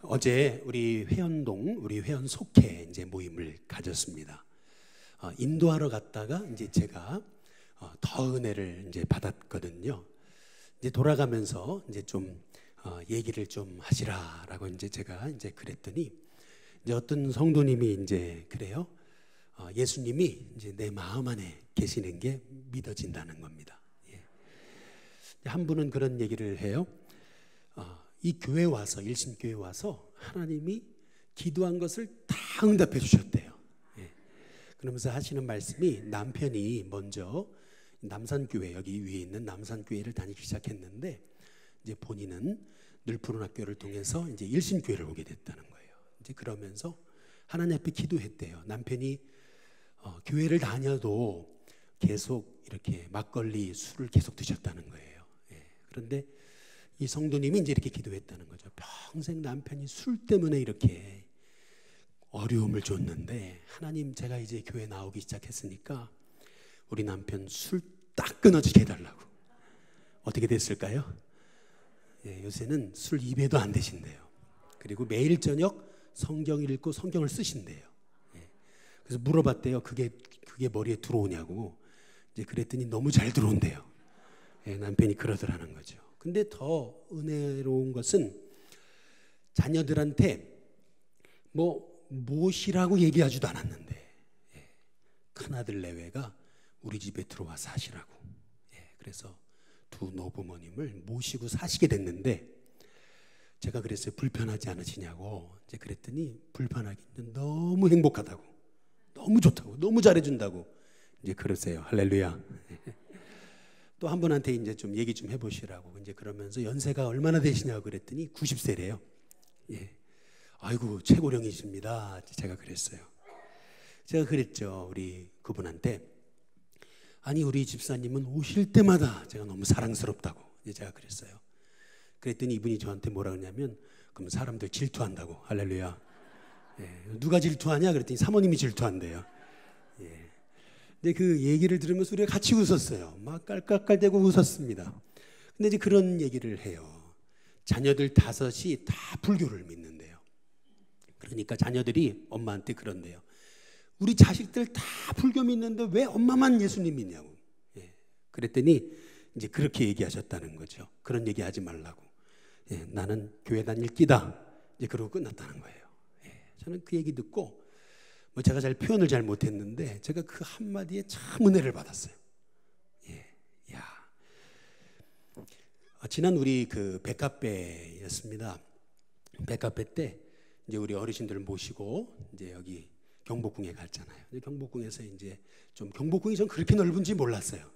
어제 우리 회원 속회 이제 모임을 가졌습니다. 인도하러 갔다가 이제 제가 더 은혜를 이제 받았거든요. 이제 돌아가면서 이제 좀 얘기를 좀 하시라라고 이제 제가 이제 그랬더니 이제 어떤 성도님이 이제 그래요. 예수님이 이제 내 마음 안에 계시는 게 믿어진다는 겁니다. 한 분은 그런 얘기를 해요. 이 교회 와서 일신교회 와서 하나님이 기도한 것을 다 응답해 주셨대요. 그러면서 하시는 말씀이 남편이 먼저 남산교회 여기 위에 있는 남산교회를 다니기 시작했는데 이제 본인은 늘푸른 학교를 통해서 이제 일신교회를 오게 됐다는 거예요. 이제 그러면서 하나님 앞에 기도했대요. 남편이 교회를 다녀도 계속 이렇게 막걸리 술을 계속 드셨다는 거예요. 그런데 이 성도님이 이제 이렇게 기도했다는 거죠. 평생 남편이 술 때문에 이렇게 어려움을 줬는데 하나님 제가 이제 교회 나오기 시작했으니까 우리 남편 술 딱 끊어지게 해달라고. 어떻게 됐을까요? 요새는 술 입에도 안 대신대요. 그리고 매일 저녁 성경을 읽고 성경을 쓰신대요. 그래서 물어봤대요. 그게 머리에 들어오냐고. 이제 그랬더니 너무 잘 들어온대요. 남편이 그러더라는 거죠. 근데 더 은혜로운 것은 자녀들한테 무엇이라고 얘기하지도 않았는데 큰아들 내외가 우리 집에 들어와 사시라고. 그래서 두 노부모님을 모시고 사시게 됐는데 제가 그랬어요. 불편하지 않으시냐고. 이제 그랬더니 불편하기는 너무 행복하다고, 너무 좋다고, 너무 잘해준다고 이제 그러세요. 할렐루야. 또 한 분한테 이제 좀 얘기 좀 해보시라고. 이제 그러면서 연세가 얼마나 되시냐고 그랬더니 90세래요. 아이고 최고령이십니다. 제가 그랬어요. 제가 그랬죠. 우리 그분한테. 아니 우리 집사님은 오실 때마다 제가 너무 사랑스럽다고 이제 제가 그랬어요. 그랬더니 이분이 저한테 뭐라 그러냐면 그럼 사람들 질투한다고. 할렐루야. 누가 질투하냐 그랬더니 사모님이 질투한대요. 근데 그 얘기를 들으면서 우리가 같이 웃었어요. 막 깔깔깔대고 웃었습니다. 근데 이제 그런 얘기를 해요. 자녀들 5이 다 불교를 믿는데요. 그러니까 자녀들이 엄마한테 그런대요. 우리 자식들 다 불교 믿는데 왜 엄마만 예수님 믿냐고. 그랬더니 이제 그렇게 얘기하셨다는 거죠. 그런 얘기 하지 말라고. 나는 교회 다닐 끼다. 이제 그러고 끝났다는 거예요. 저는 그 얘기 듣고 제가 잘 표현을 잘 못했는데 제가 그 한마디에 참 은혜를 받았어요. 지난 우리 그 백합배였습니다. 백합배 때 이제 우리 어르신들 모시고 이제 여기 경복궁에 갔잖아요. 경복궁에서 이제 좀 경복궁이 전 그렇게 넓은지 몰랐어요.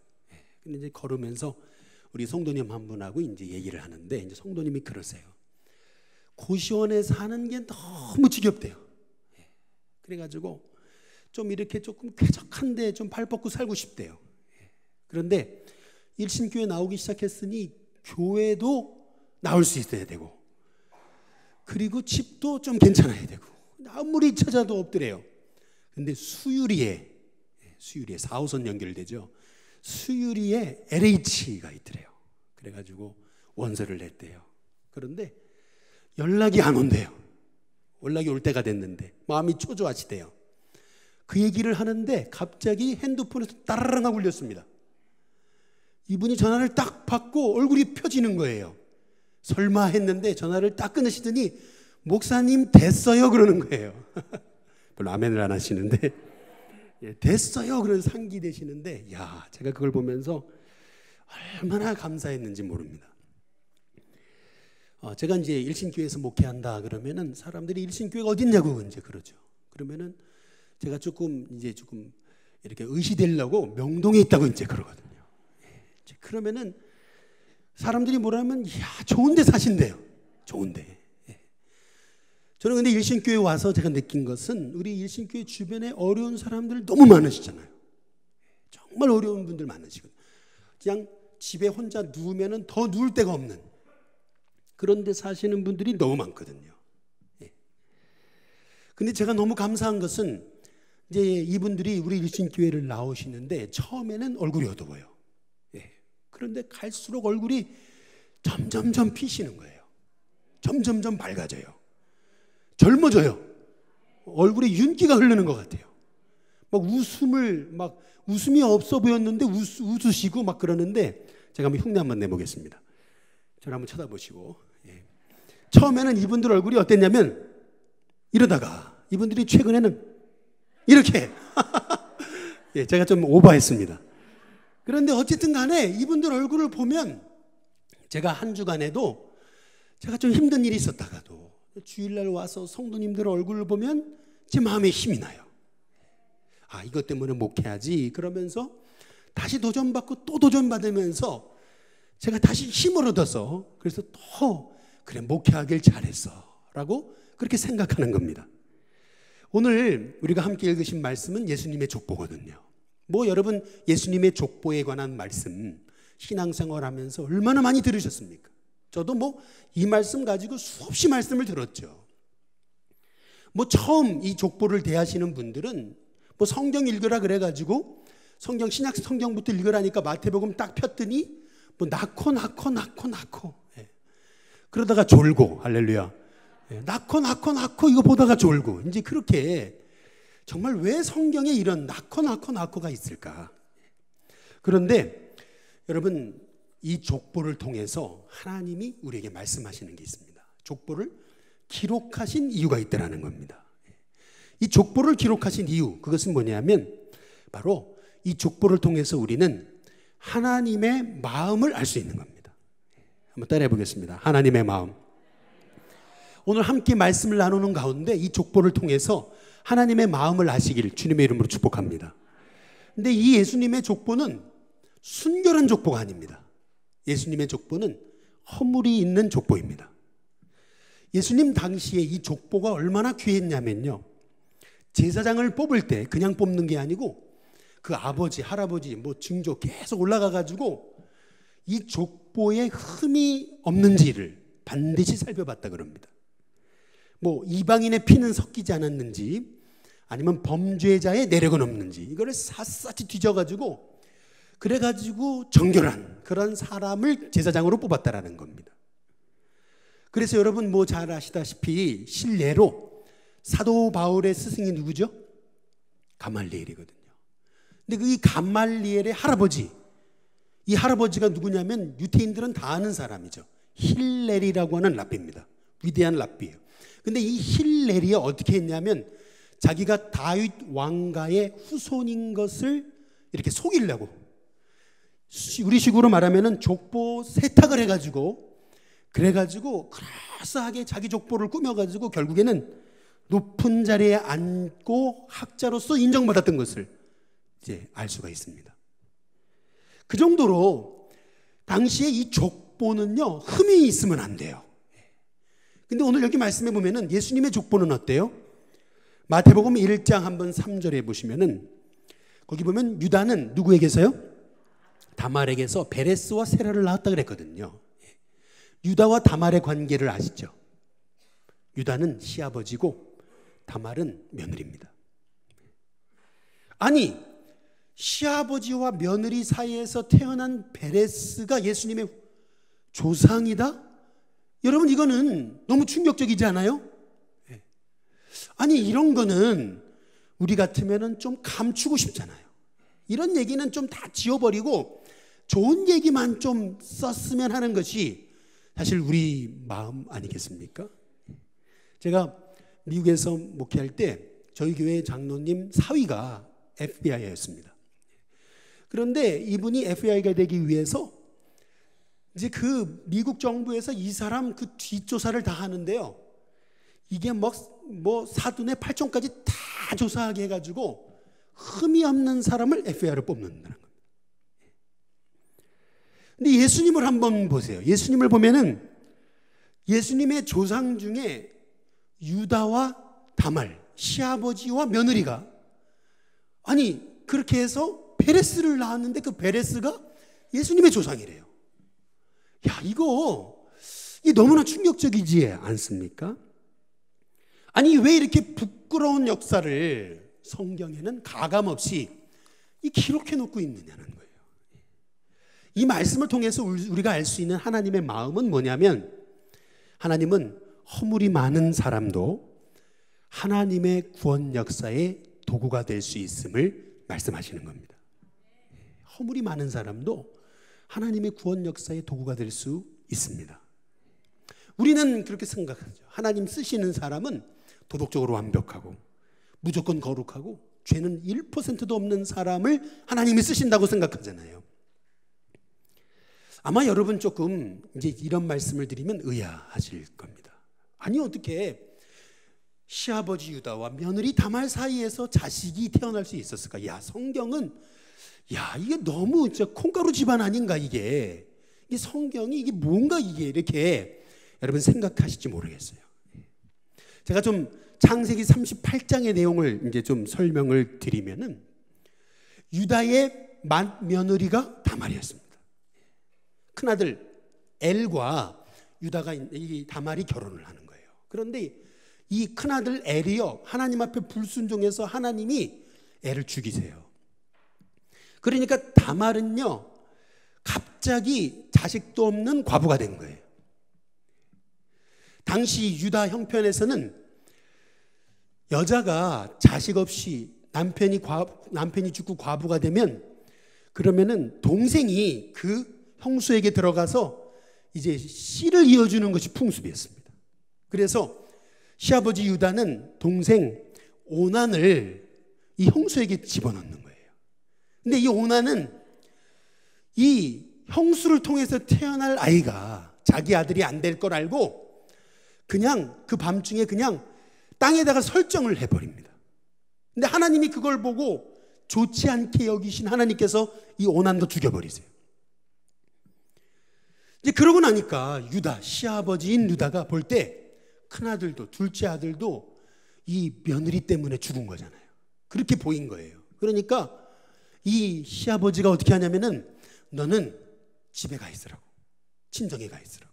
근데 이제 걸으면서 우리 성도님 한 분하고 이제 얘기를 하는데 이제 성도님이 그러세요. 고시원에 사는 게 너무 지겹대요. 그래가지고 좀 이렇게 조금 쾌적한데 좀 발 뻗고 살고 싶대요. 그런데 일신교회 나오기 시작했으니 교회도 나올 수 있어야 되고 그리고 집도 좀 괜찮아야 되고 아무리 찾아도 없더래요. 근데 수유리에 4호선 연결되죠. 수유리에 LH가 있더래요. 그래가지고 원서를 냈대요. 그런데 연락이 안 온대요. 연락이 올 때가 됐는데 마음이 초조하시대요. 그 얘기를 하는데 갑자기 핸드폰에서 따라랑 하고 울렸습니다. 이분이 전화를 딱 받고 얼굴이 펴지는 거예요. 설마 했는데 전화를 딱 끊으시더니 목사님 됐어요 그러는 거예요. 별로 아멘을 안 하시는데 됐어요 그런 상기되시는데 제가 그걸 보면서 얼마나 감사했는지 모릅니다. 제가 이제 일신교회에서 목회한다 그러면은 사람들이 일신교회가 어딨냐고 이제 그러죠. 그러면은 제가 조금 이렇게 의시되려고 명동에 있다고 이제 그러거든요. 그러면은 사람들이 뭐라면 좋은데 사신대요. 좋은데. 저는 근데 일신교회 와서 제가 느낀 것은 우리 일신교회 주변에 어려운 사람들 너무 많으시잖아요. 정말 어려운 분들 많으시거든요. 그냥 집에 혼자 누우면은 더 누울 데가 없는 그런데 사시는 분들이 너무 많거든요. 근데 제가 너무 감사한 것은 이제 이분들이 우리 일신교회를 나오시는데 처음에는 얼굴이 어두워요. 그런데 갈수록 얼굴이 점점점 피시는 거예요. 점점점 밝아져요. 젊어져요. 얼굴에 윤기가 흐르는 것 같아요. 막 웃음이 없어 보였는데 웃으시고 막 그러는데, 제가 한번 흉내 한번 내보겠습니다. 저를 한번 쳐다보시고. 예. 처음에는 이분들 얼굴이 어땠냐면 이러다가 이분들이 최근에는 이렇게 예, 제가 좀 오버했습니다. 그런데 어쨌든 간에 이분들 얼굴을 보면 제가 한 주간에도 제가 좀 힘든 일이 있었다가도 주일날 와서 성도님들 얼굴을 보면 제 마음에 힘이 나요. 아, 이것 때문에 목회하지 그러면서 다시 도전받고 또 도전받으면서 제가 다시 힘을 얻어서, 그래서 더 그래 목회하길 잘했어 라고 그렇게 생각하는 겁니다. 오늘 우리가 함께 읽으신 말씀은 예수님의 족보거든요. 여러분 예수님의 족보에 관한 말씀 신앙생활 하면서 얼마나 많이 들으셨습니까? 저도 이 말씀 가지고 수없이 말씀을 들었죠. 처음 이 족보를 대하시는 분들은 성경 읽으라 그래가지고 신약 성경부터 읽으라니까 마태복음 딱 폈더니 낳고 예. 그러다가 졸고, 할렐루야. 예. 낳고 이거 보다가 졸고, 이제 그렇게 정말 왜 성경에 이런 낳고가 있을까? 그런데 여러분 이 족보를 통해서 하나님이 우리에게 말씀하시는 게 있습니다. 족보를 기록하신 이유가 있다라는 겁니다. 이 족보를 기록하신 이유, 그것은 뭐냐면 바로 이 족보를 통해서 우리는 하나님의 마음을 알 수 있는 겁니다. 한번 따라해 보겠습니다. 하나님의 마음. 오늘 함께 말씀을 나누는 가운데 이 족보를 통해서 하나님의 마음을 아시길 주님의 이름으로 축복합니다. 근데 이 예수님의 족보는 순결한 족보가 아닙니다. 예수님의 족보는 허물이 있는 족보입니다. 예수님 당시에 이 족보가 얼마나 귀했냐면요, 제사장을 뽑을 때 그냥 뽑는 게 아니고 그 아버지, 할아버지, 증조 계속 올라가가지고 이 족보에 흠이 없는지를 반드시 살펴봤다 그럽니다. 이방인의 피는 섞이지 않았는지, 아니면 범죄자의 내력은 없는지, 이거를 샅샅이 뒤져가지고 그래가지고 정결한 그런 사람을 제사장으로 뽑았다라는 겁니다. 그래서 여러분 잘 아시다시피 실례로 사도 바울의 스승이 누구죠? 가말리엘이거든요. 근데 이 가말리엘의 할아버지, 이 할아버지가 누구냐면 유대인들은 다 아는 사람이죠. 힐렐이라고 하는 랍비입니다. 위대한 랍비예요. 근데 이 힐렐이 어떻게 했냐면 자기가 다윗 왕가의 후손인 것을 이렇게 속이려고, 우리식으로 말하면 족보 세탁을 해가지고, 그래가지고 그럴싸하게 자기 족보를 꾸며가지고 결국에는 높은 자리에 앉고 학자로서 인정받았던 것을 이제 알 수가 있습니다. 그 정도로 당시에 이 족보는요, 흠이 있으면 안 돼요. 근데 오늘 여기 말씀해 보면은 예수님의 족보는 어때요? 마태복음 1장 한번 3절에 보시면은 거기 보면 유다는 누구에게서요? 다말에게서 베레스와 세라를 낳았다 그랬거든요. 유다와 다말의 관계를 아시죠? 유다는 시아버지고 다말은 며느리입니다. 아니, 시아버지와 며느리 사이에서 태어난 베레스가 예수님의 조상이다? 여러분 이거는 너무 충격적이지 않아요? 아니, 이런 거는 우리 같으면 좀 감추고 싶잖아요. 이런 얘기는 좀 다 지워버리고 좋은 얘기만 좀 썼으면 하는 것이 사실 우리 마음 아니겠습니까? 제가 미국에서 목회할 때 저희 교회 장로님 사위가 FBI였습니다. 그런데 이분이 FBI가 되기 위해서 이제 그 미국 정부에서 이 사람 그 뒷조사를 다 하는데요, 이게 사돈의 팔촌까지 다 조사하게 해가지고 흠이 없는 사람을 FBI로 뽑는다는 겁니다. 근데 예수님을 한번 보세요. 예수님을 보면은 예수님의 조상 중에 유다와 다말, 시아버지와 며느리가, 아니 그렇게 해서 베레스를 낳았는데 그 베레스가 예수님의 조상이래요. 야, 이게 너무나 충격적이지 않습니까? 아니, 왜 이렇게 부끄러운 역사를 성경에는 가감없이 기록해 놓고 있느냐는 거예요. 이 말씀을 통해서 우리가 알 수 있는 하나님의 마음은 뭐냐면, 하나님은 허물이 많은 사람도 하나님의 구원 역사의 도구가 될 수 있음을 말씀하시는 겁니다. 허물이 많은 사람도 하나님의 구원 역사의 도구가 될 수 있습니다. 우리는 그렇게 생각하죠. 하나님 쓰시는 사람은 도덕적으로 완벽하고 무조건 거룩하고 죄는 1%도 없는 사람을 하나님이 쓰신다고 생각하잖아요. 아마 여러분 조금 이제 이런 말씀을 드리면 의아하실 겁니다. 아니 어떻게 시아버지 유다와 며느리 다말 사이에서 자식이 태어날 수 있었을까? 야, 성경은 이게 너무 진짜 콩가루 집안 아닌가 이게 성경이 이게 뭔가 이게 이렇게 여러분 생각하실지 모르겠어요. 제가 좀 창세기 38장의 내용을 이제 좀 설명을 드리면은 유다의 맏며느리가 다말이었습니다. 큰아들 엘과 유다가 이 다말이 결혼을 하는 거예요. 그런데 이 큰아들 엘이요 하나님 앞에 불순종해서 하나님이 엘을 죽이세요. 그러니까 다말은요 갑자기 자식도 없는 과부가 된 거예요. 당시 유다 형편에서는 여자가 자식 없이 남편이 죽고 과부가 되면 그러면은 동생이 그 형수에게 들어가서 이제 씨를 이어주는 것이 풍습이었습니다. 그래서 시아버지 유다는 동생 오난을 이 형수에게 집어넣는 거예요. 근데 이 오난은 이 형수를 통해서 태어날 아이가 자기 아들이 안 될 걸 알고 그냥 그 밤중에 그냥 땅에다가 설정을 해버립니다. 근데 하나님이 그걸 보고 좋지 않게 여기신 하나님께서 이 오난도 죽여버리세요. 이제 그러고 나니까 유다, 시아버지인 유다가 볼 때 큰아들도 둘째 아들도 이 며느리 때문에 죽은 거잖아요. 그렇게 보인 거예요. 그러니까 이 시아버지가 어떻게 하냐면은 너는 집에 가 있으라고, 친정에 가 있으라고,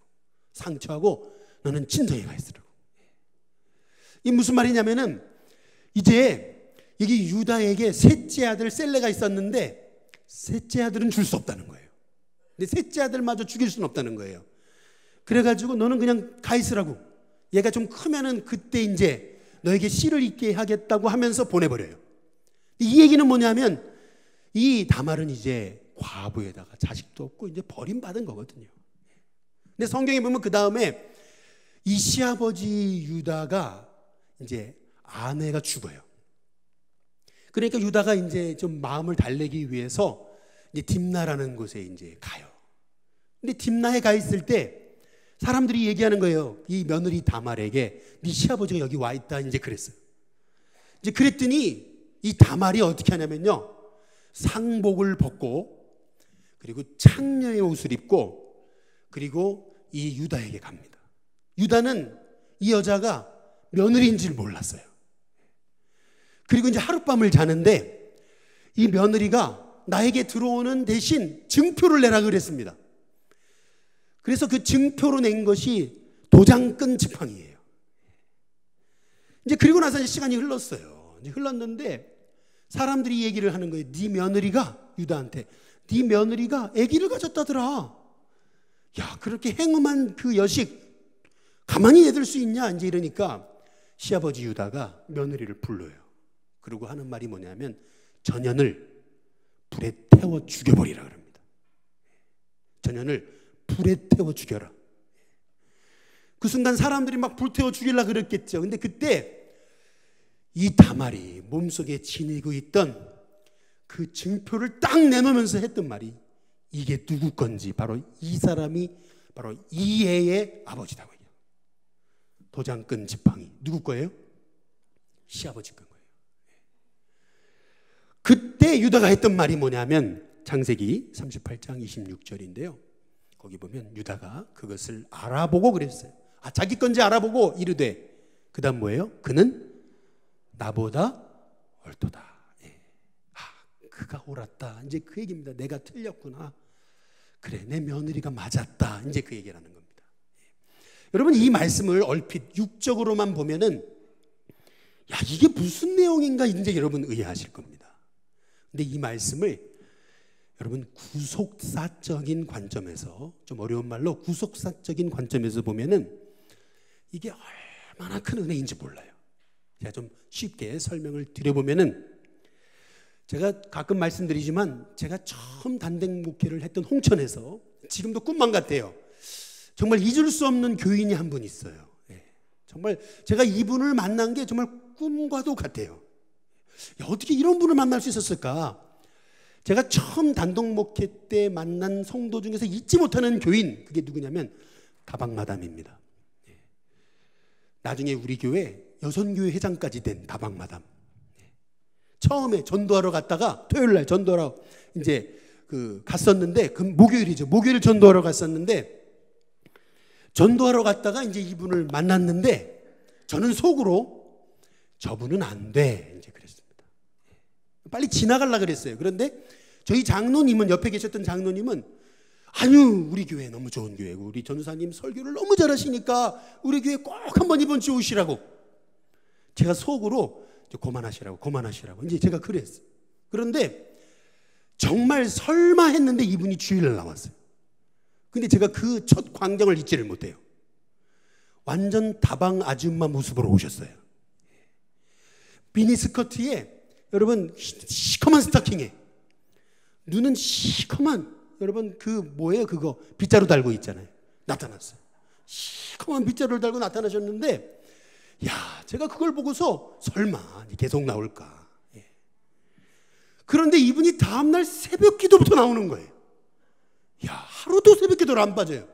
상처하고 너는 친정에 가 있으라고. 이 무슨 말이냐면은 이제 이게 유다에게 셋째 아들 셀레가 있었는데 셋째 아들은 줄 수 없다는 거예요. 근데 셋째 아들마저 죽일 수는 없다는 거예요. 그래가지고 너는 그냥 가 있으라고. 얘가 좀 크면은 그때 이제 너에게 씨를 잇게 하겠다고 하면서 보내버려요. 이 얘기는 뭐냐면 이 다말은 이제 과부에다가 자식도 없고 이제 버림받은 거거든요. 근데 성경에 보면 그 다음에 이 시아버지 유다가 이제 아내가 죽어요. 그러니까 유다가 이제 좀 마음을 달래기 위해서 이제 딥나라는 곳에 이제 가요. 근데 딥나에 가 있을 때 사람들이 얘기하는 거예요. 이 며느리 다말에게 네 시아버지가 여기 와 있다 이제 그랬어요. 이제 그랬더니 이 다말이 어떻게 하냐면요. 상복을 벗고 그리고 창녀의 옷을 입고 그리고 이 유다에게 갑니다. 유다는 이 여자가 며느리인 줄 몰랐어요. 그리고 이제 하룻밤을 자는데 이 며느리가 나에게 들어오는 대신 증표를 내라 그랬습니다. 그래서 그 증표로 낸 것이 도장끈 지팡이에요. 이제 그리고 나서 이제 시간이 흘렀어요. 이제 흘렀는데 사람들이 얘기를 하는 거예요. 네 며느리가 유다한테 네 며느리가 아기를 가졌다더라. 야, 그렇게 행음한 그 여식 가만히 내둘 수 있냐? 이제 이러니까 시아버지 유다가 며느리를 불러요. 그리고 하는 말이 뭐냐면 전연을 불에 태워 죽여버리라 그럽니다. 전연을 불에 태워 죽여라. 그 순간 사람들이 막 불태워 죽이려고 그랬겠죠. 근데 그때 이 다말이 몸속에 지니고 있던 그 증표를 딱 내놓으면서 했던 말이 이게 누구 건지 바로 이 사람이 바로 이 애의 아버지다. 도장끈 지팡이 누구 거예요? 시아버지 건 거예요. 그때 유다가 했던 말이 뭐냐면 창세기 38장 26절인데요. 거기 보면 유다가 그것을 알아보고 그랬어요. 자기 건지 알아보고 이르되 그 다음 뭐예요? 그는 나보다 옳도다. 그가 옳았다. 이제 그 얘기입니다. 내가 틀렸구나. 그래, 내 며느리가 맞았다. 이제 그 얘기를 하는 겁니다. 여러분 이 말씀을 얼핏 육적으로만 보면은 이게 무슨 내용인가 이제 여러분 의아하실 겁니다. 근데 이 말씀을 여러분 구속사적인 관점에서 좀 어려운 말로 구속사적인 관점에서 보면은 이게 얼마나 큰 은혜인지 몰라요. 제가 좀 쉽게 설명을 드려보면은, 제가 가끔 말씀드리지만 제가 처음 단백 목회를 했던 홍천에서 지금도 꿈만 같아요. 정말 잊을 수 없는 교인이 한 분 있어요. 정말 제가 이분을 만난 게 정말 꿈과도 같아요. 어떻게 이런 분을 만날 수 있었을까? 제가 처음 단독 목회 때 만난 성도 중에서 잊지 못하는 교인, 그게 누구냐면 다방마담입니다. 나중에 우리 교회 여선교회 회장까지 된 다방마담. 처음에 전도하러 갔다가 토요일날 전도하러 이제 갔었는데, 그 목요일이죠. 목요일 전도하러 갔었는데, 전도하러 갔다가 이제 이분을 만났는데, 저는 속으로 저분은 안 돼, 이제 그랬습니다. 빨리 지나가려고 그랬어요. 그런데 저희 장로님은, 옆에 계셨던 장로님은, 아유, 우리 교회 너무 좋은 교회고 우리 전도사님 설교를 너무 잘하시니까 우리 교회 꼭 한번 이번 주에 오시라고. 제가 속으로 그만하시라고 이제 제가 그랬어요. 그런데 정말 설마 했는데 이분이 주일날 나왔어요. 근데 제가 그 첫 광경을 잊지를 못해요. 완전 다방 아줌마 모습으로 오셨어요. 미니스커트에, 여러분, 시커먼 스타킹에, 눈은 시커먼, 여러분, 뭐예요 그거, 빗자루 달고 있잖아요. 나타났어요. 시커먼 빗자루를 달고 나타나셨는데, 야, 제가 그걸 보고서 설마 계속 나올까. 그런데 이분이 다음날 새벽 기도부터 나오는 거예요. 야, 하루도 새벽 기도를 안 빠져요.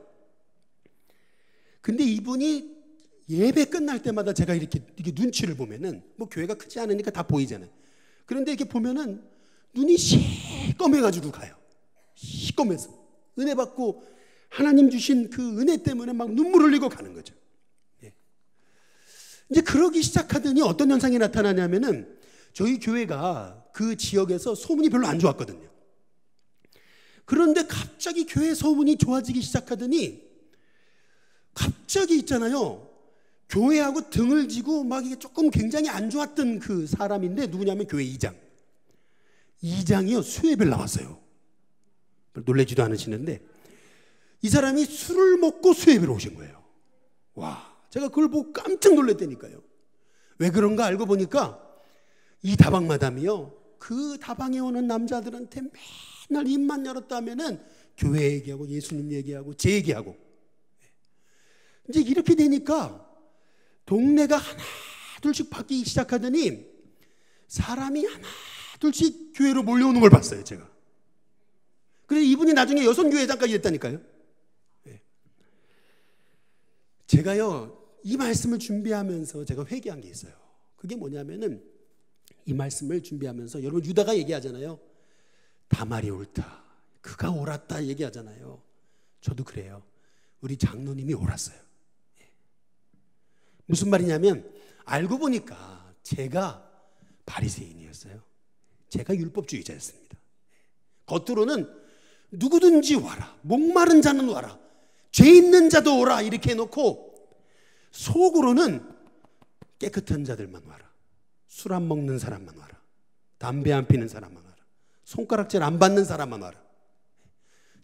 근데 이분이 예배 끝날 때마다 제가 이렇게 눈치를 보면은, 뭐 교회가 크지 않으니까 다 보이잖아요. 그런데 이렇게 보면은 눈이 시꺼매가지고 가요. 시꺼매서 은혜 받고 하나님 주신 그 은혜 때문에 막 눈물 흘리고 가는 거죠. 이제 그러기 시작하더니 어떤 현상이 나타나냐면은, 저희 교회가 그 지역에서 소문이 별로 안 좋았거든요. 그런데 갑자기 교회 소문이 좋아지기 시작하더니, 갑자기 있잖아요, 교회하고 등을 지고 막 이게 조금 굉장히 안 좋았던 그 사람인데, 누구냐면 교회 이장이요, 수예배를 나왔어요. 놀라지도 않으시는데, 이 사람이 술을 먹고 수예배로 오신 거예요. 와, 제가 그걸 보고 깜짝 놀랐다니까요. 왜 그런가 알고 보니까, 이 다방마담이요, 그 다방에 오는 남자들한테 맨날 입만 열었다 하면은 교회 얘기하고 예수님 얘기하고 제 얘기하고. 이제 이렇게 되니까 동네가 하나 둘씩 바뀌기 시작하더니 사람이 하나 둘씩 교회로 몰려오는 걸 봤어요, 제가. 그래서 이분이 나중에 여선교회장까지 됐다니까요. 제가요, 이 말씀을 준비하면서 제가 회개한 게 있어요. 그게 뭐냐면은, 이 말씀을 준비하면서, 여러분, 유다가 얘기하잖아요. 다말이 옳다, 그가 옳았다 얘기하잖아요. 저도 그래요. 우리 장로님이 옳았어요. 무슨 말이냐면, 알고 보니까 제가 바리새인이었어요. 제가 율법주의자였습니다. 겉으로는 누구든지 와라, 목마른 자는 와라, 죄 있는 자도 오라 이렇게 해놓고, 속으로는 깨끗한 자들만 와라, 술 안 먹는 사람만 와라, 담배 안 피는 사람만 와라, 손가락질 안 받는 사람만 와라.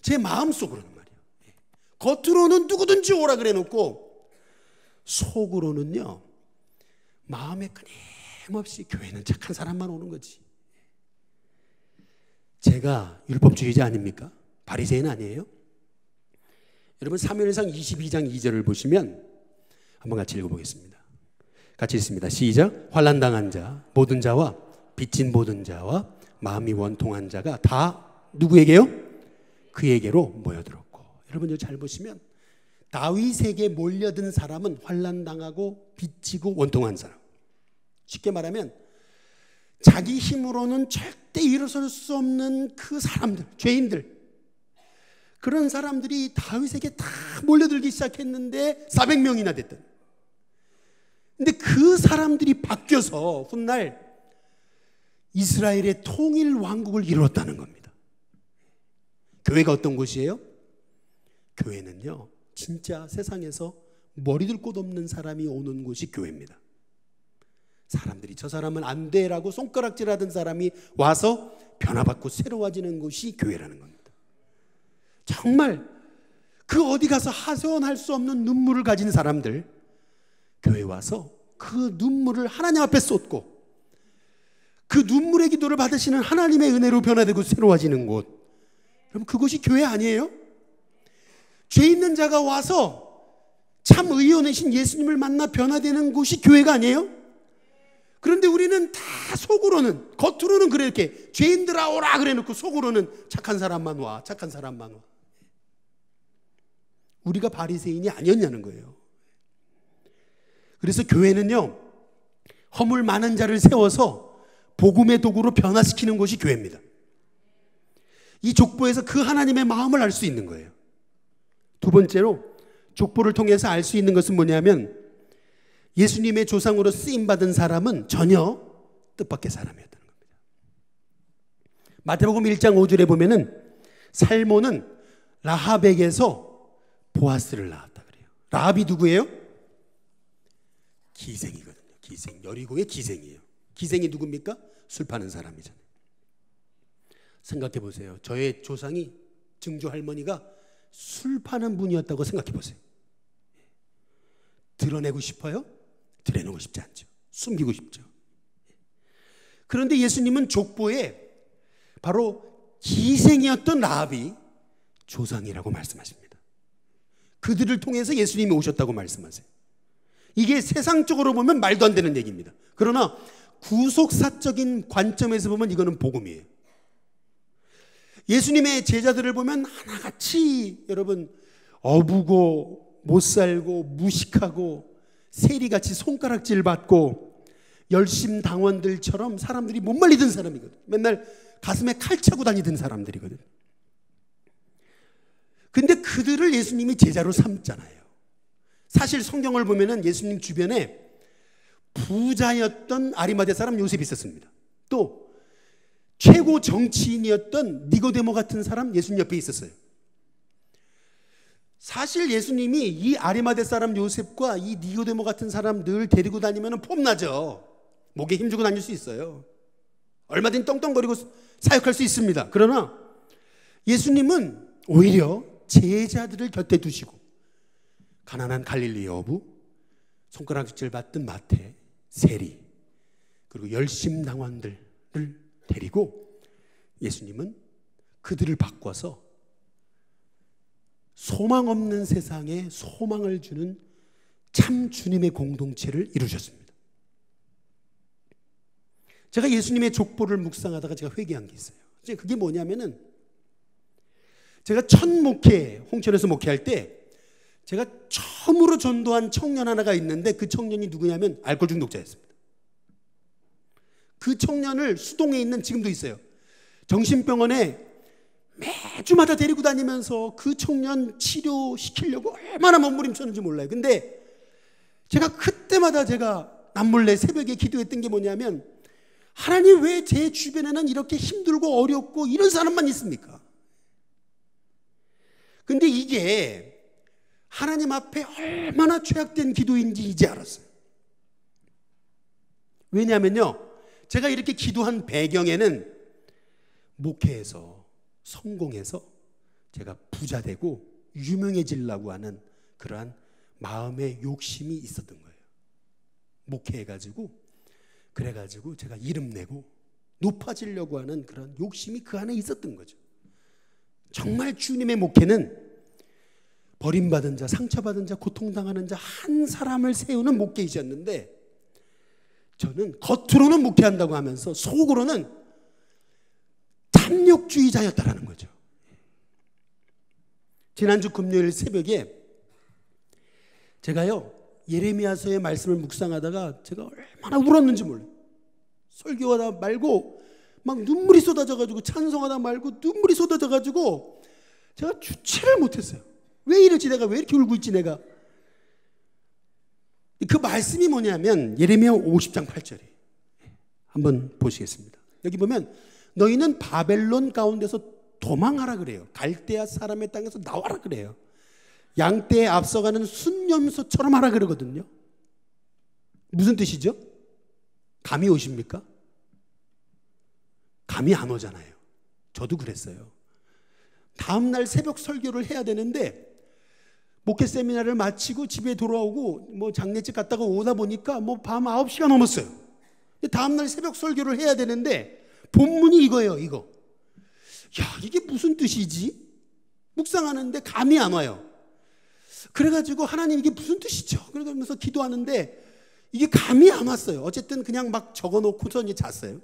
제 마음속으로는 말이에요. 겉으로는 누구든지 오라 그래 놓고, 속으로는요, 마음에 끊임없이 교회는 착한 사람만 오는 거지. 제가 율법주의자 아닙니까? 바리새인 아니에요? 여러분, 사무엘상 22장 2절을 보시면 한번 같이 읽어보겠습니다. 같이 읽습니다. 시작. 환난당한 자, 모든 자와 빚진 모든 자와 마음이 원통한 자가 다 누구에게요? 그에게로 모여들었고. 여러분, 여기 잘 보시면 다윗에게 몰려든 사람은 환난당하고 빚지고 원통한 사람. 쉽게 말하면 자기 힘으로는 절대 일어설 수 없는 그 사람들, 죄인들, 그런 사람들이 다윗에게 다 몰려들기 시작했는데 400명이나 됐던. 근데 그 사람들이 바뀌어서 훗날 이스라엘의 통일 왕국을 이루었다는 겁니다. 교회가 어떤 곳이에요? 교회는요, 진짜 세상에서 머리둘 곳 없는 사람이 오는 곳이 교회입니다. 사람들이 저 사람은 안 돼라고 손가락질하던 사람이 와서 변화받고 새로워지는 곳이 교회라는 겁니다. 정말 그 어디 가서 하소연할 수 없는 눈물을 가진 사람들, 교회 와서 그 눈물을 하나님 앞에 쏟고 그 눈물의 기도를 받으시는 하나님의 은혜로 변화되고 새로워지는 곳, 그럼 그것이 교회 아니에요? 죄 있는 자가 와서 참 의원이신 예수님을 만나 변화되는 곳이 교회가 아니에요? 그런데 우리는 다 속으로는, 겉으로는 그래, 이렇게 죄인들아 오라 그래 놓고 속으로는 착한 사람만 와, 착한 사람만 와. 우리가 바리새인이 아니었냐는 거예요. 그래서 교회는요, 허물 많은 자를 세워서 복음의 도구로 변화시키는 것이 교회입니다. 이 족보에서 그 하나님의 마음을 알 수 있는 거예요. 두 번째로 족보를 통해서 알 수 있는 것은 뭐냐면, 예수님의 조상으로 쓰임받은 사람은 전혀 뜻밖의 사람이었다는 겁니다. 마태복음 1장 5절에 보면은 살모는 라합에게서 보아스를 낳았다 그래요. 라합이 누구예요? 기생이거든요. 기생, 여리고의 기생이에요. 기생이 누굽니까? 술 파는 사람이잖아요. 생각해 보세요. 저의 조상이, 증조 할머니가 술 파는 분이었다고 생각해 보세요. 드러내고 싶어요? 드러내고 싶지 않죠. 숨기고 싶죠. 그런데 예수님은 족보에 바로 기생이었던 라합이 조상이라고 말씀하십니다. 그들을 통해서 예수님이 오셨다고 말씀하세요. 이게 세상적으로 보면 말도 안 되는 얘기입니다. 그러나 구속사적인 관점에서 보면 이거는 복음이에요. 예수님의 제자들을 보면 하나같이 여러분 어부고 못살고 무식하고 세리같이 손가락질 받고 열심당원들처럼 사람들이 못 말리던 사람이거든. 맨날 가슴에 칼 차고 다니던 사람들이거든. 근데 그들을 예수님이 제자로 삼잖아요. 사실 성경을 보면은 예수님 주변에 부자였던 아리마대 사람 요셉이 있었습니다. 또 최고 정치인이었던 니고데모 같은 사람 예수님 옆에 있었어요. 사실 예수님이 이 아리마대 사람 요셉과 이 니고데모 같은 사람 늘 데리고 다니면 폼나죠. 목에 힘주고 다닐 수 있어요. 얼마든지 떵떵거리고 사역할 수 있습니다. 그러나 예수님은 오히려 제자들을 곁에 두시고 가난한 갈릴리 어부, 손가락질 받던 마태, 세리, 그리고 열심당원들을 데리고 예수님은 그들을 바꿔서 소망 없는 세상에 소망을 주는 참 주님의 공동체를 이루셨습니다. 제가 예수님의 족보를 묵상하다가 제가 회개한 게 있어요. 그게 뭐냐면은 제가 첫 목회, 홍천에서 목회할 때 제가 처음으로 전도한 청년 하나가 있는데 그 청년이 누구냐면 알코올 중독자였습니다. 그 청년을 수동에 있는, 지금도 있어요, 정신병원에 매주마다 데리고 다니면서 그 청년 치료시키려고 얼마나 몸부림쳤는지 몰라요. 근데 제가 그때마다 제가 남몰래 새벽에 기도했던 게 뭐냐면, 하나님 왜 제 주변에는 이렇게 힘들고 어렵고 이런 사람만 있습니까? 근데 이게 하나님 앞에 얼마나 죄악된 기도인지 이제 알았어요. 왜냐하면요, 제가 이렇게 기도한 배경에는 목회에서 성공해서 제가 부자 되고 유명해지려고 하는 그러한 마음의 욕심이 있었던 거예요. 목회해가지고, 그래가지고 제가 이름 내고 높아지려고 하는 그런 욕심이 그 안에 있었던 거죠. 정말 주님의 목회는 버림받은 자, 상처받은 자, 고통당하는 자 한 사람을 세우는 목회이셨는데, 저는 겉으로는 목회한다고 하면서 속으로는 탐욕주의자였다라는 거죠. 지난주 금요일 새벽에 제가요, 예레미야서의 말씀을 묵상하다가 제가 얼마나 울었는지 몰라요. 설교하다 말고 막 눈물이 쏟아져가지고, 찬송하다 말고 눈물이 쏟아져가지고 제가 주체를 못했어요. 왜 이러지, 내가 왜 이렇게 울고 있지 내가. 그 말씀이 뭐냐면 예레미야 50장 8절에 한번 보시겠습니다. 여기 보면 너희는 바벨론 가운데서 도망하라 그래요. 갈대아 사람의 땅에서 나와라 그래요. 양떼에 앞서가는 순념소처럼 하라 그러거든요. 무슨 뜻이죠? 감이 오십니까? 감이 안 오잖아요. 저도 그랬어요. 다음날 새벽 설교를 해야 되는데 목회 세미나를 마치고 집에 돌아오고 뭐 장례집 갔다가 오다 보니까 뭐 밤 9시가 넘었어요. 다음날 새벽 설교를 해야 되는데 본문이 이거예요. 이거. 야, 이게 무슨 뜻이지? 묵상하는데 감이 안 와요. 그래가지고 하나님 이게 무슨 뜻이죠? 그러면서 기도하는데 이게 감이 안 왔어요. 어쨌든 그냥 막 적어놓고서 이제 잤어요.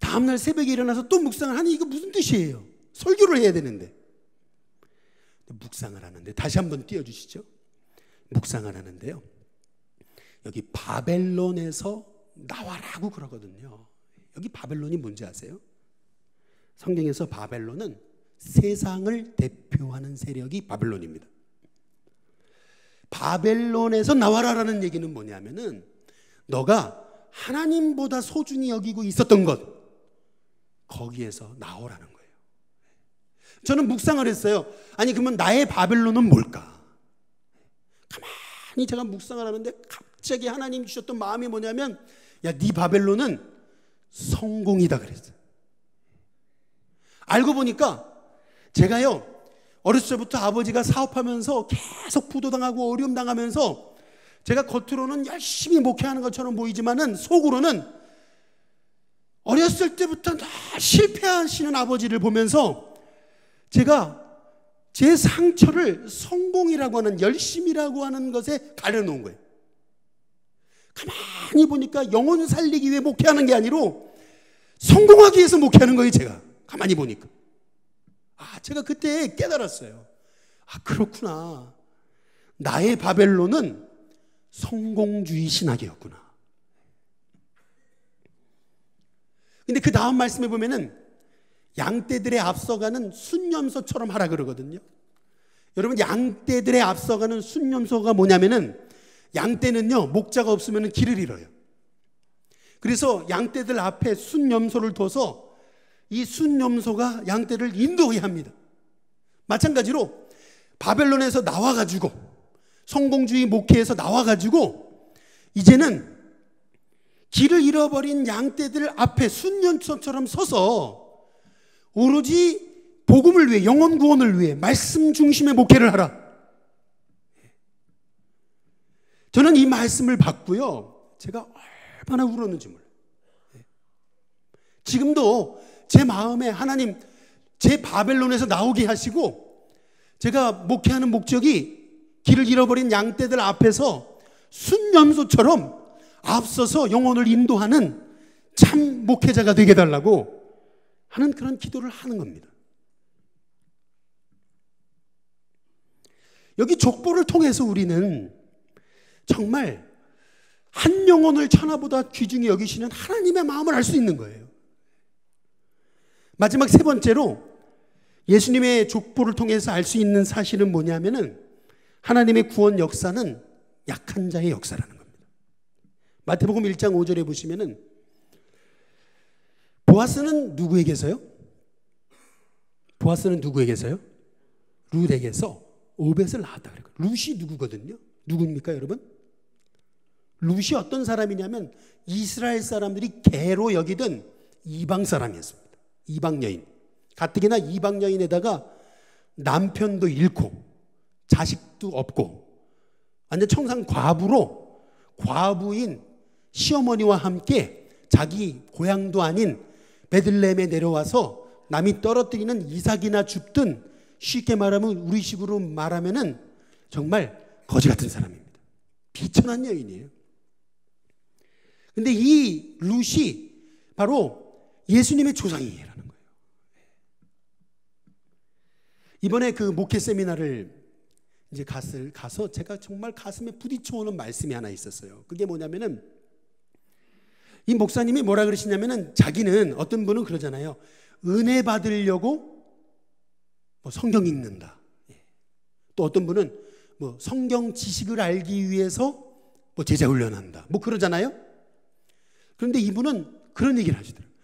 다음날 새벽에 일어나서 또 묵상을 하니 이거 무슨 뜻이에요? 설교를 해야 되는데. 묵상을 하는데 다시 한번 띄워주시죠. 묵상을 하는데요. 여기 바벨론에서 나와라고 그러거든요. 여기 바벨론이 뭔지 아세요? 성경에서 바벨론은 세상을 대표하는 세력이 바벨론입니다. 바벨론에서 나와라라는 얘기는 뭐냐면은 너가 하나님보다 소중히 여기고 있었던 것, 거기에서 나오라는 거예요. 저는 묵상을 했어요. 아니 그러면 나의 바벨론은 뭘까? 가만히 제가 묵상을 하는데 갑자기 하나님 주셨던 마음이 뭐냐면 야, 네 바벨론은 성공이다 그랬어요. 알고 보니까 제가요 어렸을 때부터 아버지가 사업하면서 계속 부도당하고 어려움 당하면서 제가 겉으로는 열심히 목회하는 것처럼 보이지만은 속으로는 어렸을 때부터 다 실패하시는 아버지를 보면서 제가 제 상처를 성공이라고 하는 열심이라고 하는 것에 가려놓은 거예요. 가만히 보니까 영혼 살리기 위해 목회하는 게 아니로 성공하기 위해서 목회하는 거예요. 제가 가만히 보니까 제가 그때 깨달았어요. 그렇구나. 나의 바벨론은 성공주의 신학이었구나. 근데 그 다음 말씀에 보면은 양떼들의 앞서가는 순념소처럼 하라 그러거든요. 여러분 양떼들의 앞서가는 순념소가 뭐냐면은 양떼는요 목자가 없으면 길을 잃어요. 그래서 양떼들 앞에 순념소를 둬서 이 순념소가 양떼를 인도하게 합니다. 마찬가지로 바벨론에서 나와가지고 성공주의 목회에서 나와가지고 이제는 길을 잃어버린 양떼들 앞에 순념소처럼 서서 오로지 복음을 위해 영혼 구원을 위해 말씀 중심의 목회를 하라. 저는 이 말씀을 받고요 제가 얼마나 울었는지 몰라요. 지금도 제 마음에 하나님 제 바벨론에서 나오게 하시고 제가 목회하는 목적이 길을 잃어버린 양떼들 앞에서 순념소처럼 앞서서 영혼을 인도하는 참 목회자가 되게 해달라고 하는 그런 기도를 하는 겁니다. 여기 족보를 통해서 우리는 정말 한 영혼을 천하보다 귀중히 여기시는 하나님의 마음을 알 수 있는 거예요. 마지막 세 번째로 예수님의 족보를 통해서 알 수 있는 사실은 뭐냐면은 하나님의 구원 역사는 약한 자의 역사라는 겁니다. 마태복음 1장 5절에 보시면은 보아스는 누구에게서요? 보아스는 누구에게서요? 룻에게서 오벳을 낳았다 그래요. 룻이 누구거든요? 누굽니까 여러분? 룻이 어떤 사람이냐면 이스라엘 사람들이 개로 여기던 이방 사람이었습니다. 이방 여인. 가뜩이나 이방 여인에다가 남편도 잃고 자식도 없고 완전 청산 과부로 과부인 시어머니와 함께 자기 고향도 아닌 베들레헴에 내려와서 남이 떨어뜨리는 이삭이나 줍든 쉽게 말하면 우리식으로 말하면은 정말 거지 같은 사람입니다. 비천한 여인이에요. 근데 이 룻이 바로 예수님의 조상이라는 거예요. 이번에 그 목회 세미나를 이제 가서 제가 정말 가슴에 부딪혀오는 말씀이 하나 있었어요. 그게 뭐냐면은 이 목사님이 뭐라 그러시냐면은 자기는 어떤 분은 그러잖아요. 은혜 받으려고 뭐 성경 읽는다. 또 어떤 분은 뭐 성경 지식을 알기 위해서 뭐 제자 훈련한다. 뭐 그러잖아요. 그런데 이분은 그런 얘기를 하시더라고요.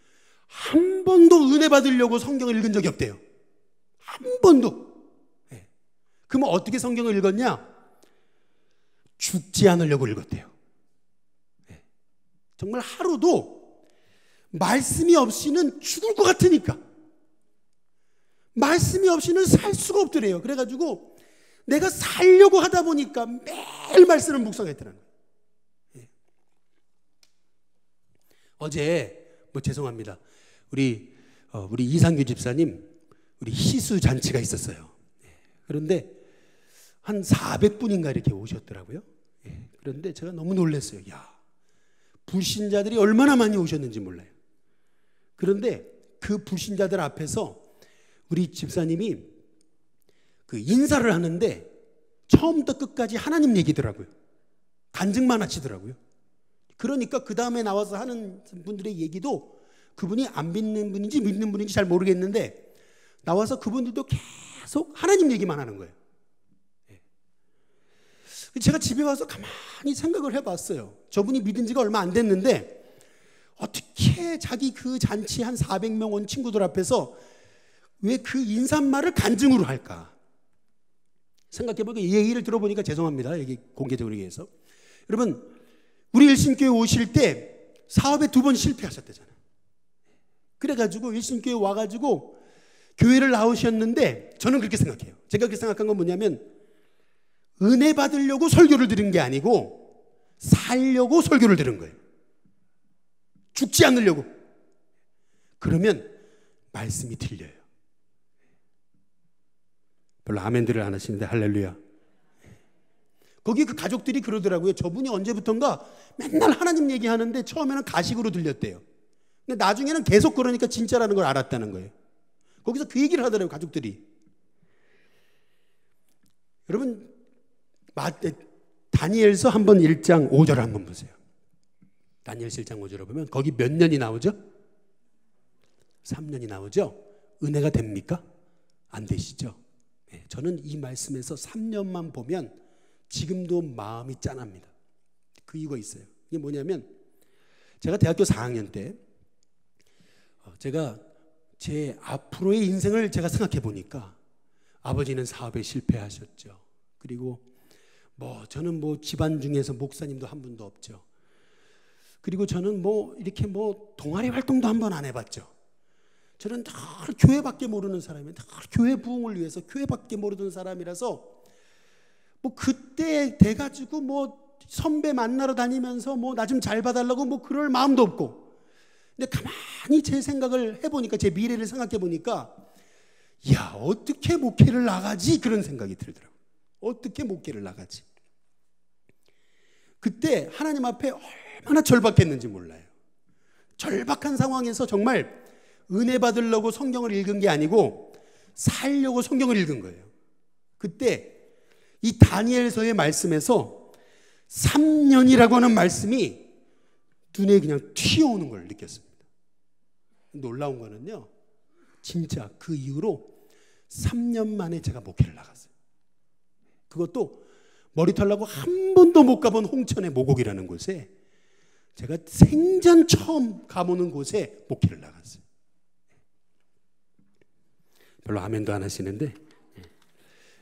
한 번도 은혜 받으려고 성경을 읽은 적이 없대요. 한 번도. 그러면 어떻게 성경을 읽었냐? 죽지 않으려고 읽었대요. 정말 하루도 말씀이 없이는 죽을 것 같으니까 말씀이 없이는 살 수가 없더래요. 그래가지고 내가 살려고 하다 보니까 매일 말씀을 묵상했더라는 거예요. 예. 어제 죄송합니다. 우리 이상규 집사님 우리 희수 잔치가 있었어요. 예. 그런데 한 400분인가 이렇게 오셨더라고요. 예. 그런데 제가 너무 놀랐어요. 야, 불신자들이 얼마나 많이 오셨는지 몰라요. 그런데 그 불신자들 앞에서 우리 집사님이 그 인사를 하는데 처음부터 끝까지 하나님 얘기더라고요. 간증만 하시더라고요. 그러니까 그 다음에 나와서 하는 분들의 얘기도 그분이 안 믿는 분인지 믿는 분인지 잘 모르겠는데 나와서 그분들도 계속 하나님 얘기만 하는 거예요. 제가 집에 와서 가만히 생각을 해봤어요. 저분이 믿은 지가 얼마 안 됐는데 어떻게 자기 그 잔치 한 400명 온 친구들 앞에서 왜 그 인사말을 간증으로 할까? 생각해보니까 이 얘기를 들어보니까 죄송합니다. 여기 공개적으로 얘기해서. 여러분, 우리 일신교회 오실 때 사업에 2번 실패하셨대잖아요. 그래가지고 일신교회 와가지고 교회를 나오셨는데 저는 그렇게 생각해요. 제가 그렇게 생각한 건 뭐냐면 은혜 받으려고 설교를 들은 게 아니고 살려고 설교를 들은 거예요. 죽지 않으려고. 그러면 말씀이 틀려요. 별로 아멘들을 안 하시는데 할렐루야. 거기 그 가족들이 그러더라고요. 저분이 언제부턴가 맨날 하나님 얘기하는데 처음에는 가식으로 들렸대요. 근데 나중에는 계속 그러니까 진짜라는 걸 알았다는 거예요. 거기서 그 얘기를 하더라고요, 가족들이. 여러분, 다니엘서 한번 1장 5절 한번 보세요. 다니엘서 1장 5절을 보면 거기 몇 년이 나오죠? 3년이 나오죠? 은혜가 됩니까? 안 되시죠? 네, 저는 이 말씀에서 3년만 보면 지금도 마음이 짠합니다. 그 이유가 있어요. 이게 뭐냐면 제가 대학교 4학년 때 제가 제 앞으로의 인생을 제가 생각해 보니까 아버지는 사업에 실패하셨죠. 그리고 저는 집안 중에서 목사님도 한 분도 없죠. 그리고 저는 이렇게 동아리 활동도 한 번 안 해봤죠. 저는 늘 교회밖에 모르는 사람이에요. 늘 교회 부흥을 위해서 교회밖에 모르는 사람이라서 그때 돼가지고 선배 만나러 다니면서 나 좀 잘 봐달라고 그럴 마음도 없고. 근데 가만히 제 생각을 해보니까 제 미래를 생각해 보니까 야, 어떻게 목회를 나가지? 그런 생각이 들더라고요. 어떻게 목회를 나가지? 그때 하나님 앞에 얼마나 절박했는지 몰라요. 절박한 상황에서 정말 은혜 받으려고 성경을 읽은 게 아니고 살려고 성경을 읽은 거예요. 그때 이 다니엘서의 말씀에서 3년이라고 하는 말씀이 눈에 그냥 튀어오는 걸 느꼈습니다. 놀라운 거는요, 진짜 그 이후로 3년 만에 제가 목회를 나갔어요. 그것도 머리털 나고 한 번도 못 가본 홍천의 모곡이라는 곳에 제가 생전 처음 가보는 곳에 목회를 나갔어요. 별로 아멘도 안 하시는데,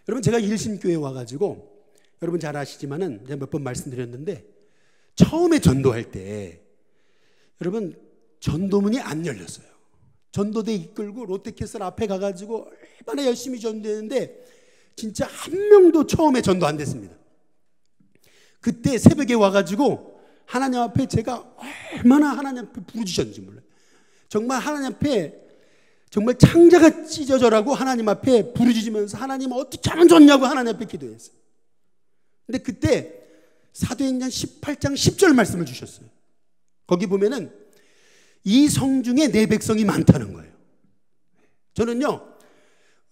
여러분, 제가 일신교회에 와가지고 여러분 잘 아시지만은 제가 몇 번 말씀드렸는데 처음에 전도할 때 여러분 전도문이 안 열렸어요. 전도대 이끌고 롯데캐슬 앞에 가가지고 얼마나 열심히 전도했는데 진짜 한 명도 처음에 전도 안 됐습니다. 그때 새벽에 와가지고 하나님 앞에 제가 얼마나 하나님 앞에 부르짖었는지 몰라요. 정말 하나님 앞에 정말 창자가 찢어져라고 하나님 앞에 부르짖으면서 하나님 어떻게 하면 좋냐고 하나님 앞에 기도했어요. 근데 그때 사도행전 18장 10절 말씀을 주셨어요. 거기 보면은 이 성중에 내 백성이 많다는 거예요. 저는요,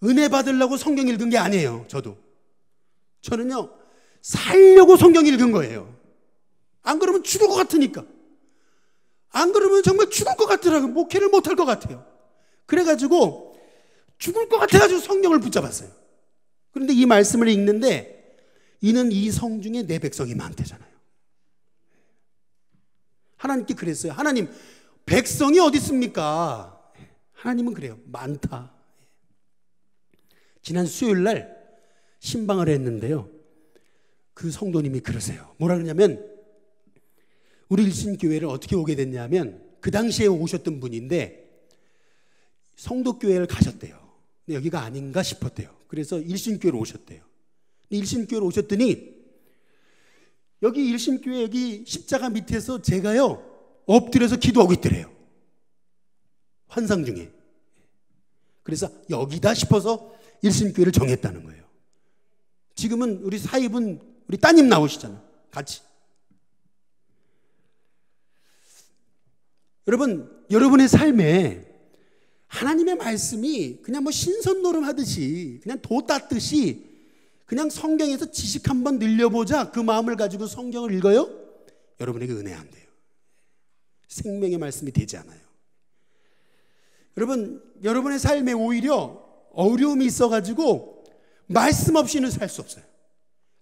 은혜 받으려고 성경 읽은 게 아니에요. 저는요, 살려고 성경 읽은 거예요. 안 그러면 죽을 것 같으니까. 안 그러면 정말 죽을 것 같더라고요. 목회를 못할 것 같아요. 그래가지고 죽을 것 같아가지고 성경을 붙잡았어요. 그런데 이 말씀을 읽는데 이는 이 성중에 내 백성이 많대잖아요. 하나님께 그랬어요. 하나님, 백성이 어디 있습니까? 하나님은 그래요. 많다. 지난 수요일 날 신방을 했는데요, 그 성도님이 그러세요. 뭐라 그러냐면 우리 일신교회를 어떻게 오게 됐냐면 그 당시에 오셨던 분인데 성도교회를 가셨대요. 근데 여기가 아닌가 싶었대요. 그래서 일신교회로 오셨대요. 일심교회로 오셨더니 여기 일심교회 여기 십자가 밑에서 제가요 엎드려서 기도하고 있더래요. 환상 중에. 그래서 여기다 싶어서 일심교회를 정했다는 거예요. 지금은 우리 사입은 우리 따님 나오시잖아. 같이. 여러분, 여러분의 삶에 하나님의 말씀이 그냥 뭐 신선노름 하듯이 그냥 도 땄듯이 그냥 성경에서 지식 한번 늘려보자 그 마음을 가지고 성경을 읽어요? 여러분에게 은혜 안 돼요. 생명의 말씀이 되지 않아요. 여러분, 여러분의 삶에 오히려 어려움이 있어가지고 말씀 없이는 살 수 없어요.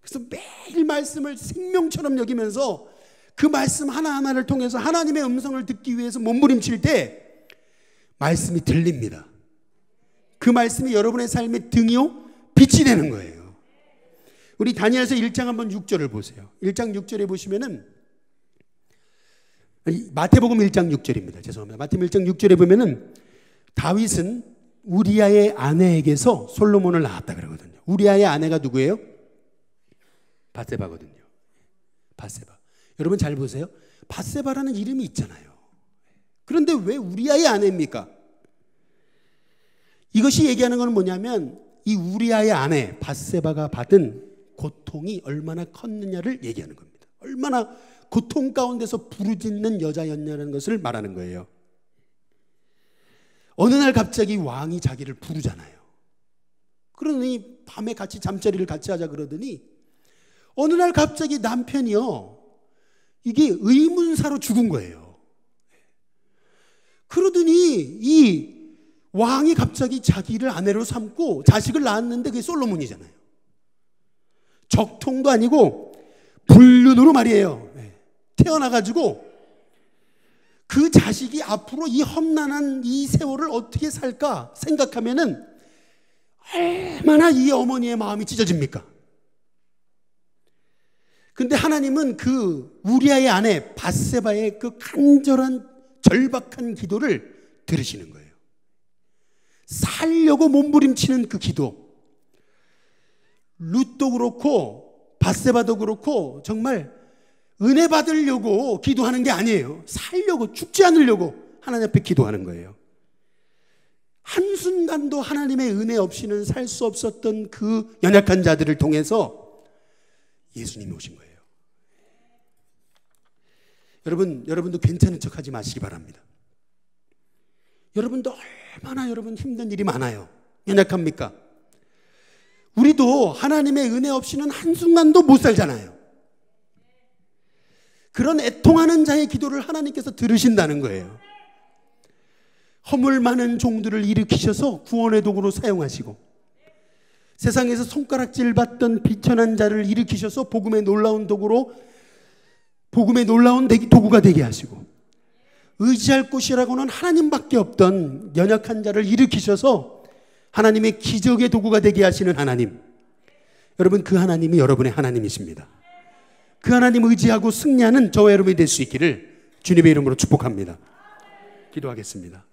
그래서 매일 말씀을 생명처럼 여기면서 그 말씀 하나하나를 통해서 하나님의 음성을 듣기 위해서 몸부림칠 때 말씀이 들립니다. 그 말씀이 여러분의 삶의 등이요 빛이 되는 거예요. 우리 다니엘서 1장 한번 6절을 보세요. 1장 6절에 보시면은 마태복음 1장 6절입니다. 죄송합니다. 마태복음 1장 6절에 보면은 다윗은 우리아의 아내에게서 솔로몬을 낳았다 그러거든요. 우리아의 아내가 누구예요? 밧세바거든요. 밧세바. 여러분 잘 보세요. 밧세바라는 이름이 있잖아요. 그런데 왜 우리아의 아내입니까? 이것이 얘기하는 건 뭐냐면 이 우리아의 아내 밧세바가 받은 고통이 얼마나 컸느냐를 얘기하는 겁니다. 얼마나 고통 가운데서 부르짖는 여자였냐는 것을 말하는 거예요. 어느 날 갑자기 왕이 자기를 부르잖아요. 그러더니 밤에 같이 잠자리를 같이 하자 그러더니 어느 날 갑자기 남편이요 이게 의문사로 죽은 거예요. 그러더니 이 왕이 갑자기 자기를 아내로 삼고 자식을 낳았는데 그게 솔로몬이잖아요. 적통도 아니고 불륜으로 말이에요. 태어나가지고 그 자식이 앞으로 이 험난한 이 세월을 어떻게 살까 생각하면은 얼마나 이 어머니의 마음이 찢어집니까? 근데 하나님은 그 우리아의 아내 밧세바의 그 간절한 절박한 기도를 들으시는 거예요. 살려고 몸부림치는 그 기도. 룻도 그렇고 밧세바도 그렇고 정말 은혜 받으려고 기도하는 게 아니에요. 살려고, 죽지 않으려고 하나님 앞에 기도하는 거예요. 한순간도 하나님의 은혜 없이는 살 수 없었던 그 연약한 자들을 통해서 예수님이 오신 거예요. 여러분도 괜찮은 척 하지 마시기 바랍니다. 여러분도 얼마나 여러분 힘든 일이 많아요. 연약합니까? 우리도 하나님의 은혜 없이는 한순간도 못 살잖아요. 그런 애통하는 자의 기도를 하나님께서 들으신다는 거예요. 허물 많은 종들을 일으키셔서 구원의 도구로 사용하시고 세상에서 손가락질 받던 비천한 자를 일으키셔서 복음의 놀라운 도구로 복음의 놀라운 도구가 되게 하시고 의지할 곳이라고는 하나님밖에 없던 연약한 자를 일으키셔서 하나님의 기적의 도구가 되게 하시는 하나님. 여러분 그 하나님이 여러분의 하나님이십니다. 그 하나님 의지하고 승리하는 저와 여러분이 될 수 있기를 주님의 이름으로 축복합니다. 기도하겠습니다.